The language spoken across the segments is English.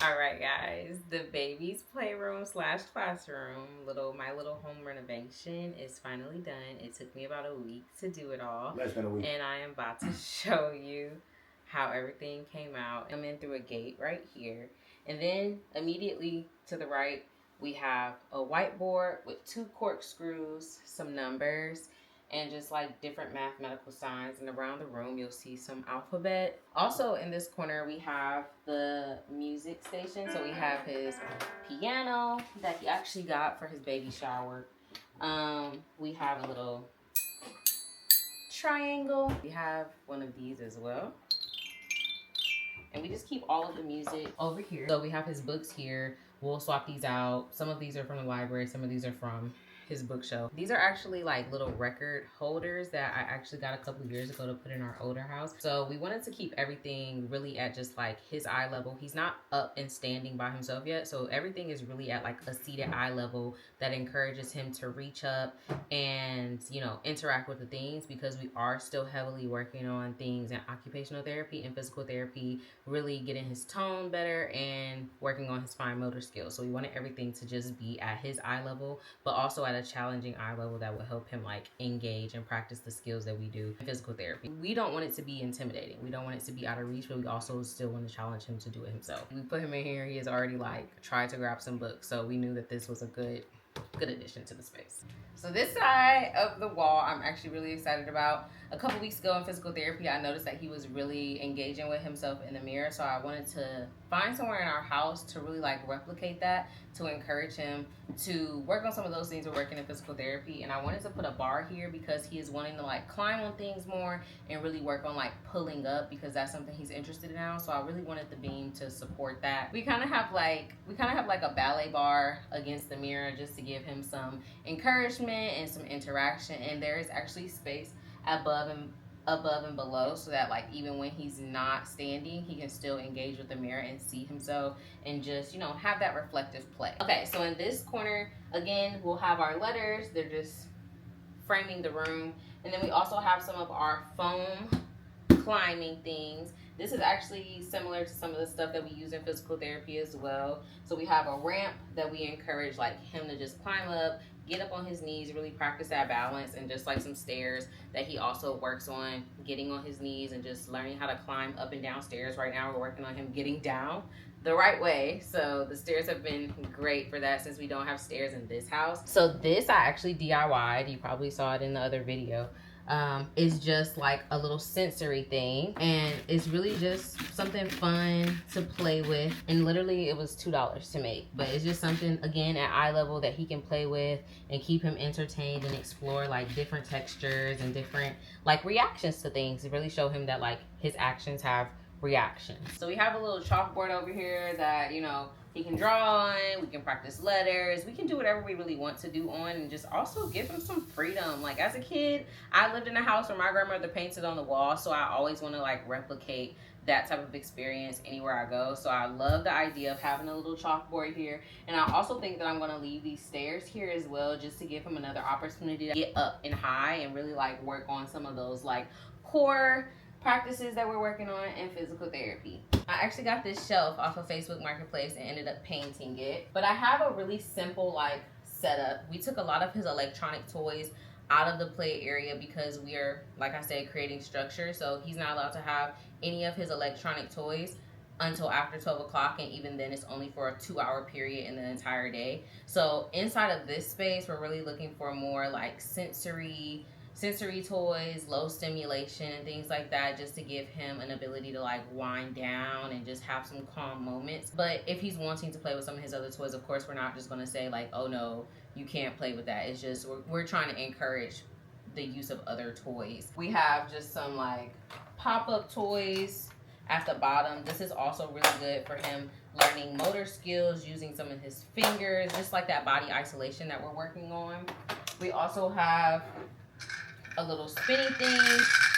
All right, guys, the baby's playroom slash classroom, my little home renovation is finally done. It took me about a week to do it all. Less than a week. And I am about to show you how everything came out. I'm in through a gate right here. And then immediately to the right, we have a whiteboard with 2 corkscrews, some numbers, and just like different mathematical signs. And around the room you'll see some alphabet. Also in this corner we have the music station. So we have his piano that he actually got for his baby shower. We have a little triangle. We have one of these as well. And we just keep all of the music over here. So we have his books here. We'll swap these out. Some of these are from the library, some of these are from his bookshelf. These are actually like little record holders that I actually got a couple years ago to put in our older house. So we wanted to keep everything really at just like his eye level. He's not up and standing by himself yet, so everything is really at like a seated eye level that encourages him to reach up and, you know, interact with the things, because we are still heavily working on things in occupational therapy and physical therapy, really getting his tone better and working on his fine motor skills. So we wanted everything to just be at his eye level, but also at a challenging eye level that will help him like engage and practice the skills that we do in physical therapy. We don't want it to be intimidating. We don't want it to be out of reach, but we also still want to challenge him to do it himself. We put him in here. He has already like tried to grab some books, so we knew that this was a good addition to the space. So this side of the wall I'm actually really excited about. A couple weeks ago in physical therapy, I noticed that he was really engaging with himself in the mirror, so I wanted to find somewhere in our house to really like replicate that, to encourage him to work on some of those things we're working in physical therapy. And I wanted to put a bar here because he is wanting to like climb on things more and really work on like pulling up, because that's something he's interested in now. So I really wanted the beam to support that. We kind of have like a ballet bar against the mirror just to give him some encouragement and some interaction. And there is actually space above and below, so that like even when he's not standing, he can still engage with the mirror and see himself and just, you know, have that reflective play. Okay, so in this corner again we'll have our letters. They're just framing the room. And then we also have some of our foam climbing things. This is actually similar to some of the stuff that we use in physical therapy as well. So we have a ramp that we encourage like him to just climb up, get up on his knees, really practice that balance, and just like some stairs that he also works on getting on his knees and just learning how to climb up and down stairs. Right now we're working on him getting down the right way. So the stairs have been great for that, since we don't have stairs in this house. So this I actually DIY'd. You probably saw it in the other video. It's just like a little sensory thing, and it's really just something fun to play with. And literally it was $2 to make, but it's just something again at eye level that he can play with and keep him entertained and explore like different textures and different like reactions to things, to really show him that like his actions have reactions. So we have a little chalkboard over here that, you know, he can draw on. We can practice letters. We can do whatever we really want to do on, and just also give him some freedom. Like as a kid, I lived in a house where my grandmother painted on the wall, so I always want to like replicate that type of experience anywhere I go. So I love the idea of having a little chalkboard here. And I also think that I'm going to leave these stairs here as well, just to give him another opportunity to get up and high and really like work on some of those like core practices that we're working on in physical therapy. I actually got this shelf off of Facebook Marketplace and ended up painting it. But I have a really simple like setup. We took a lot of his electronic toys out of the play area because we are, like I said, creating structure. So he's not allowed to have any of his electronic toys until after 12 o'clock, and even then it's only for a 2-hour period in the entire day. So inside of this space, we're really looking for more like sensory toys, low stimulation and things like that, just to give him an ability to like wind down and just have some calm moments. But if he's wanting to play with some of his other toys, of course we're not just going to say like, oh no, you can't play with that. It's just we're trying to encourage the use of other toys. We have just some like pop-up toys at the bottom. This is also really good for him learning motor skills, using some of his fingers, just like that body isolation that we're working on. We also have a little spinny thing.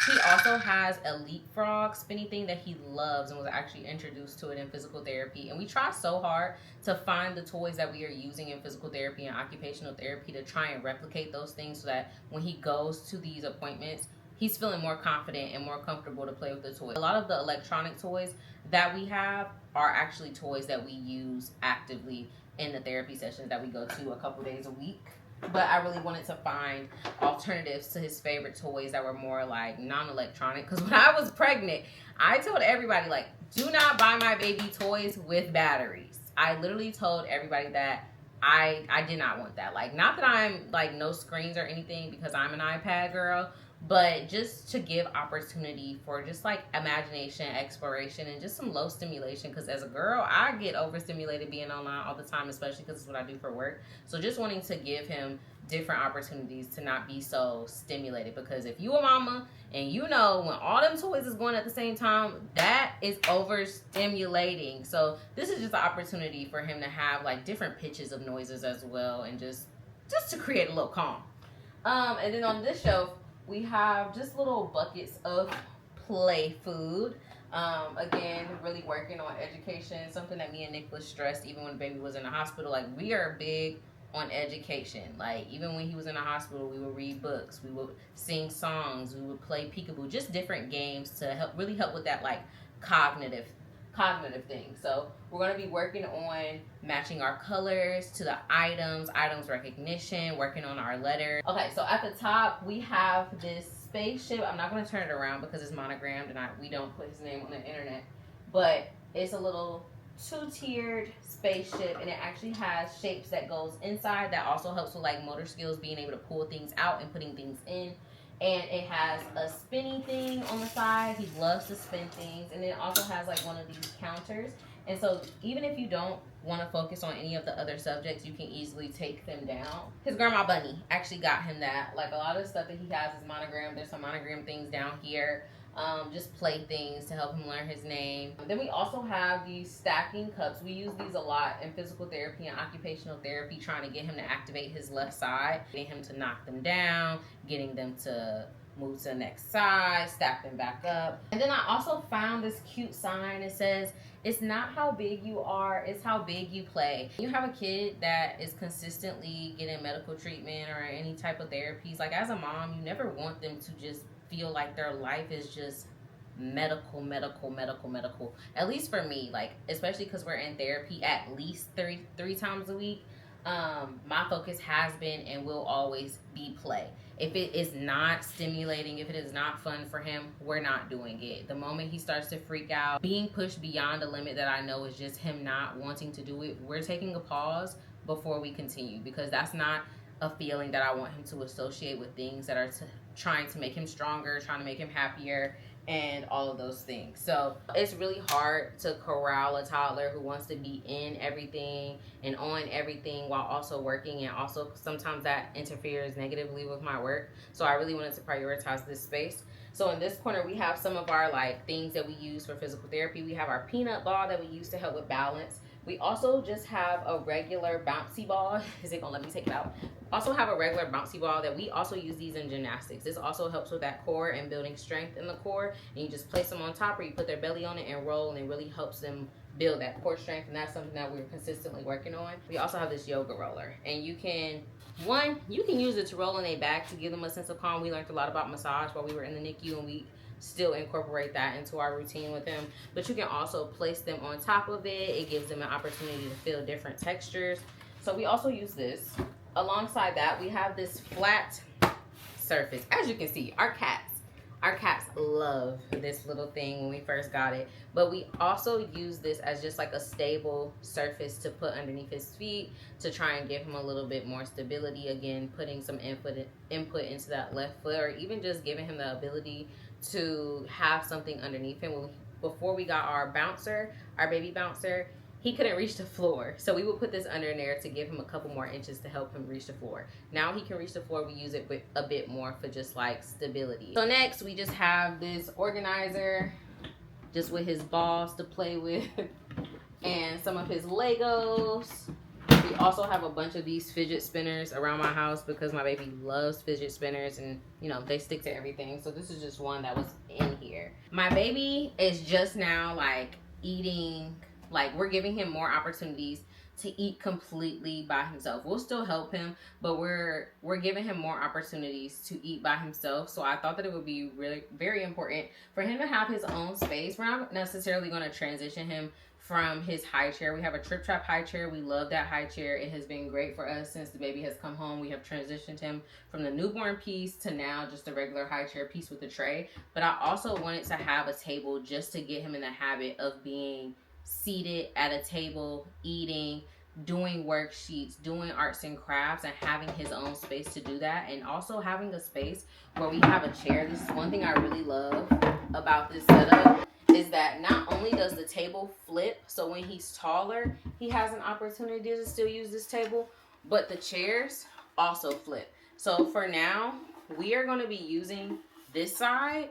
He also has a leapfrog spinny thing that he loves and was actually introduced to it in physical therapy. And we try so hard to find the toys that we are using in physical therapy and occupational therapy to try and replicate those things, so that when he goes to these appointments, he's feeling more confident and more comfortable to play with the toy. A lot of the electronic toys that we have are actually toys that we use actively in the therapy sessions that we go to a couple days a week. But I really wanted to find alternatives to his favorite toys that were more like non-electronic. Because when I was pregnant, I told everybody, like, do not buy my baby toys with batteries. I literally told everybody that I did not want that. Like, not that I'm like no screens or anything, because I'm an iPad girl, but just to give opportunity for just like imagination, exploration, and just some low stimulation. Because as a girl, I get overstimulated being online all the time, especially because it's what I do for work. So just wanting to give him different opportunities to not be so stimulated. Because if you a mama and you know when all them toys is going at the same time, that is overstimulating. So this is just an opportunity for him to have like different pitches of noises as well, and just to create a little calm. And then on this shelf, we have just little buckets of play food. Again, really working on education, something that me and Nick was stressed even when the baby was in the hospital. Like, we are big on education. Like, even when he was in the hospital, we would read books, we would sing songs, we would play peekaboo, just different games to really help with that like cognitive thing. So we're going to be working on matching our colors to the items recognition, working on our letters. Okay, so at the top we have this spaceship. I'm not going to turn it around because it's monogrammed and we don't put his name on the internet, but it's a little 2-tiered spaceship, and it actually has shapes that goes inside that also helps with like motor skills, being able to pull things out and putting things in. And it has a spinning thing on the side. He loves to spin things. And it also has like one of these counters. And so even if you don't want to focus on any of the other subjects, you can easily take them down. His grandma Bunny actually got him that. Like, a lot of the stuff that he has is monogrammed. There's some monogram things down here. Just play things to help him learn his name. Then we also have these stacking cups. We use these a lot in physical therapy and occupational therapy, trying to get him to activate his left side, getting him to knock them down, getting them to move to the next side, stack them back up. And then I also found this cute sign. It says, it's not how big you are, it's how big you play. You have a kid that is consistently getting medical treatment or any type of therapies. Like, as a mom, you never want them to just feel like their life is just medical. At least for me, like, especially because we're in therapy at least three times a week. My focus has been and will always be play. If it is not stimulating, if it is not fun for him, we're not doing it. The moment he starts to freak out, being pushed beyond a limit that I know is just him not wanting to do it, we're taking a pause before we continue, because that's not a feeling that I want him to associate with things that are trying to make him stronger, trying to make him happier, and all of those things. So it's really hard to corral a toddler who wants to be in everything and on everything while also working, and also sometimes that interferes negatively with my work. So I really wanted to prioritize this space. So in this corner, we have some of our like things that we use for physical therapy. We have our peanut ball that we use to help with balance. We also just have a regular bouncy ball. Is it gonna let me take it out? Also have a regular bouncy ball that we also use these in gymnastics. This also helps with that core and building strength in the core. And you just place them on top, or you put their belly on it and roll, and it really helps them build that core strength. And that's something that we're consistently working on. We also have this yoga roller, and you can use it to roll in their back to give them a sense of calm. We learned a lot about massage while we were in the NICU, and we still incorporate that into our routine with them. But you can also place them on top of it. It gives them an opportunity to feel different textures. So we also use this. Alongside that, we have this flat surface. As you can see, our cats love this little thing when we first got it. But we also use this as just like a stable surface to put underneath his feet to try and give him a little bit more stability. Again, putting some input into that left foot, or even just giving him the ability to have something underneath him. Before we got our bouncer, our baby bouncer, he couldn't reach the floor. So we would put this under there to give him a couple more inches to help him reach the floor. Now he can reach the floor. We use it with a bit more for just like stability. So next, we just have this organizer just with his balls to play with and some of his Legos. We also have a bunch of these fidget spinners around my house because my baby loves fidget spinners, and you know, they stick to everything. So this is just one that was in here. My baby is just now like eating Like, we're giving him more opportunities to eat completely by himself. We'll still help him, but we're giving him more opportunities to eat by himself. So I thought that it would be really very important for him to have his own space. We're not necessarily going to transition him from his high chair. We have a Trip Trap high chair. We love that high chair. It has been great for us since the baby has come home. We have transitioned him from the newborn piece to now just a regular high chair piece with a tray. But I also wanted to have a table just to get him in the habit of being seated at a table, eating, doing worksheets, doing arts and crafts, and having his own space to do that. And also having a space where we have a chair. This is one thing I really love about this setup, is that not only does the table flip, so when he's taller, he has an opportunity to still use this table, but the chairs also flip. So for now, we are going to be using this side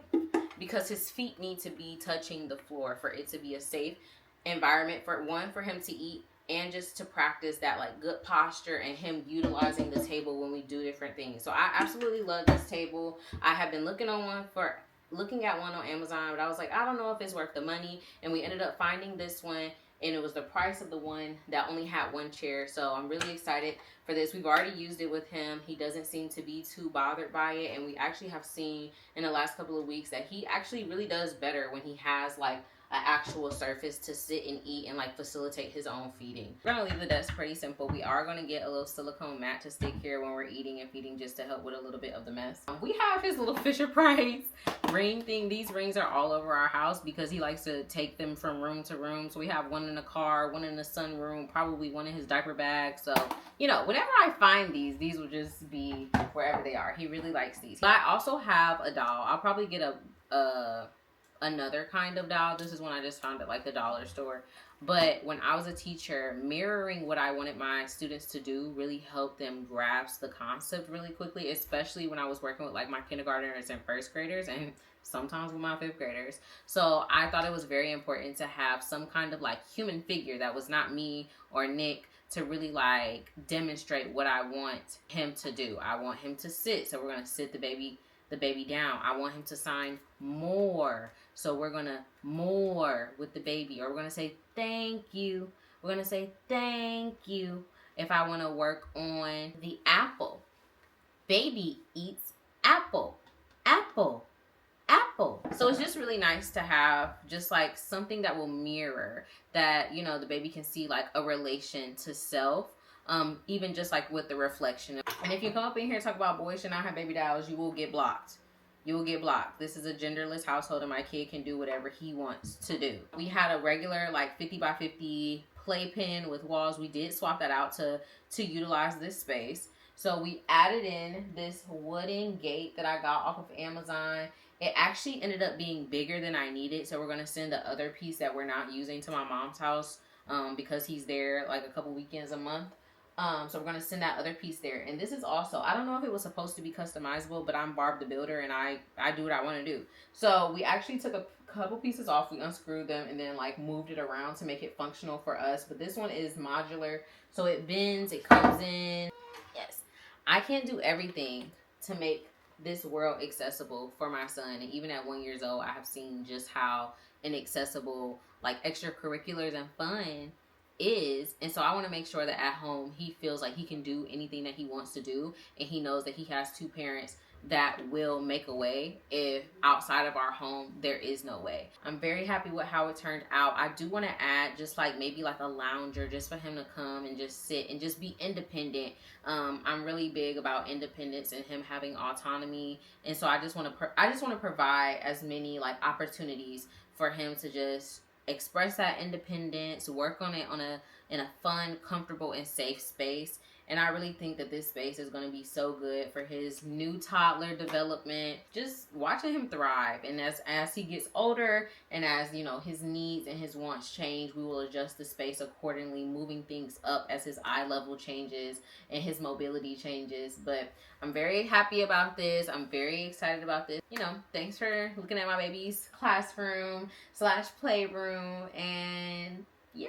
because his feet need to be touching the floor for it to be a safe environment for him to eat, and just to practice that like good posture and him utilizing the table when we do different things. So I absolutely love this table. I have been looking at one on Amazon, but I was like, I don't know if it's worth the money, and we ended up finding this one, and it was the price of the one that only had one chair. So I'm really excited for this. We've already used it with him. He doesn't seem to be too bothered by it, and we actually have seen in the last couple of weeks that he actually really does better when he has like an actual surface to sit and eat and like facilitate his own feeding. We're gonna leave the desk pretty simple. We are gonna get a little silicone mat to stick here when we're eating and feeding, just to help with a little bit of the mess. We have his little Fisher Price ring thing. These rings are all over our house because he likes to take them from room to room. So we have one in the car, one in the sunroom, probably one in his diaper bag. So, you know, whenever I find these will just be wherever they are. He really likes these. But I also have a doll. I'll probably get another kind of doll. This is one I just found at like the dollar store. But when I was a teacher, mirroring what I wanted my students to do really helped them grasp the concept really quickly, especially when I was working with like my kindergartners and first graders, and sometimes with my fifth graders. So I thought it was very important to have some kind of like human figure that was not me or Nick, to really like demonstrate what I want him to do. I want him to sit, so we're going to sit the baby down. I want him to sign more, so we're gonna more with the baby. Or we're gonna say thank you. We're gonna say thank you. If I want to work on the apple, baby eats apple, apple, apple. So it's just really nice to have just like something that will mirror that, you know, the baby can see like a relation to self. Even just like with the reflection. And if you come up in here and talk about boys should not have baby dolls, you will get blocked. You will get blocked. This is a genderless household, and my kid can do whatever he wants to do. We had a regular like 50 by 50 playpen with walls. We did swap that out to utilize this space. So we added in this wooden gate that I got off of Amazon. It actually ended up being bigger than I needed, so we're going to send the other piece that we're not using to my mom's house because he's there like a couple weekends a month. So we're going to send that other piece there. And this is also, I don't know if it was supposed to be customizable, but I'm Barb the Builder, and I do what I want to do. So we actually took a couple pieces off, we unscrewed them, and then like moved it around to make it functional for us. But this one is modular, so it bends, it comes in. Yes, I can't do everything to make this world accessible for my son. And even at 1 year old, I have seen just how inaccessible like extracurriculars and fun is. And so I want to make sure that at home he feels like he can do anything that he wants to do, and he knows that he has two parents that will make a way if outside of our home there is no way. I'm very happy with how it turned out. I do want to add just like maybe like a lounger just for him to come and just sit and just be independent. I'm really big about independence and him having autonomy, and so I just want to provide as many like opportunities for him to just express that independence, work on it in a fun, comfortable, and safe space. And I really think that this space is going to be so good for his new toddler development, just watching him thrive. And as he gets older, and as, you know, his needs and his wants change, we will adjust the space accordingly, moving things up as his eye level changes and his mobility changes. But I'm very happy about this. I'm very excited about this. You know, thanks for looking at my baby's classroom / playroom. And yeah.